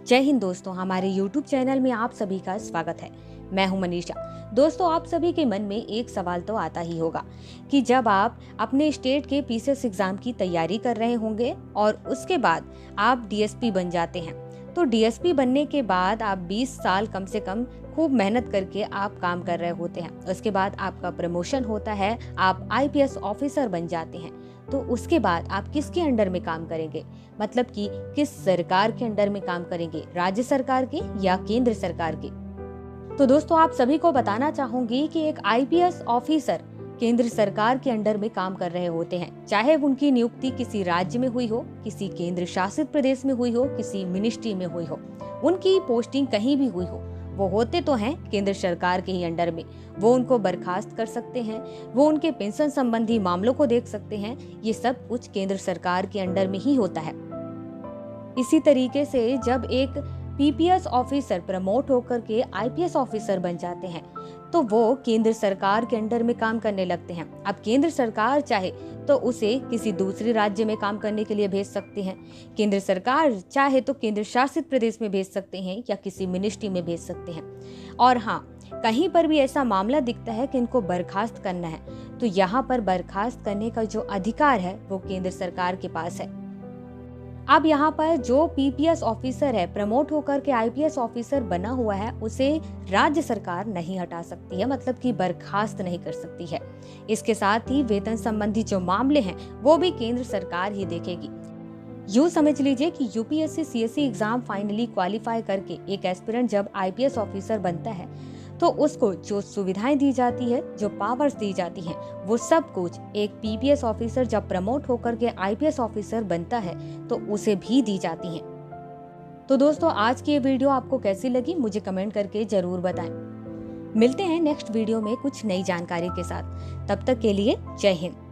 जय हिंद दोस्तों, हमारे YouTube चैनल में आप सभी का स्वागत है। मैं हूं मनीषा। दोस्तों, आप सभी के मन में एक सवाल तो आता ही होगा कि जब आप अपने स्टेट के पीसीएस एग्जाम की तैयारी कर रहे होंगे और उसके बाद आप डीएसपी बन जाते हैं, तो डीएसपी बनने के बाद आप 20 साल कम से कम खूब मेहनत करके आप काम कर रहे होते हैं। उसके बाद आपका प्रमोशन होता है, आप आईपीएस ऑफिसर बन जाते हैं। तो उसके बाद आप किसके अंडर में काम करेंगे, मतलब कि किस सरकार के अंडर में काम करेंगे, राज्य सरकार के या केंद्र सरकार के? तो दोस्तों, आप सभी को बताना चाहूंगी कि एक आईपीएस ऑफिसर केंद्र सरकार के अंडर में काम कर रहे होते हैं, चाहे उनकी नियुक्ति किसी राज्य में हुई हो, किसी केंद्र शासित प्रदेश में हुई हो, किसी मिनिस्ट्री में हुई हो, उनकी पोस्टिंग कहीं भी हुई हो, वो होते तो हैं केंद्र सरकार के ही अंडर में। वो उनको बर्खास्त कर सकते हैं, वो उनके पेंशन संबंधी मामलों को देख सकते हैं। ये सब कुछ केंद्र सरकार के अंडर में ही होता है। इसी तरीके से जब एक पीपीएस ऑफिसर प्रमोट होकर के आईपीएस ऑफिसर बन जाते हैं, तो वो केंद्र सरकार के अंडर में काम करने लगते हैं। अब केंद्र सरकार चाहे तो उसे किसी दूसरे राज्य में काम करने के लिए भेज सकते हैं, केंद्र सरकार चाहे तो केंद्र शासित प्रदेश में भेज सकते हैं या किसी मिनिस्ट्री में भेज सकते हैं। और हाँ, कहीं पर भी ऐसा मामला दिखता है कि इनको बर्खास्त करना है, तो यहाँ पर बर्खास्त करने का जो अधिकार है वो केंद्र सरकार के पास है। अब यहाँ पर जो पीपीएस ऑफिसर है, प्रमोट होकर के आईपीएस ऑफिसर बना हुआ है, उसे राज्य सरकार नहीं हटा सकती है, मतलब कि बर्खास्त नहीं कर सकती है। इसके साथ ही वेतन संबंधी जो मामले हैं वो भी केंद्र सरकार ही देखेगी। यूँ समझ लीजिए कि UPSC CSC exam finally qualify करके एक एस्पिरेंट जब आईपीएस ऑफिसर बनता है, तो उसको जो सुविधाएं दी जाती है, जो पावर्स दी जाती हैं, वो सब कुछ एक पीपीएस ऑफिसर जब प्रमोट होकर के आईपीएस ऑफिसर बनता है तो उसे भी दी जाती हैं। तो दोस्तों, आज की ये वीडियो आपको कैसी लगी मुझे कमेंट करके जरूर बताएं। मिलते हैं नेक्स्ट वीडियो में कुछ नई जानकारी के साथ। तब तक के लिए जय हिंद।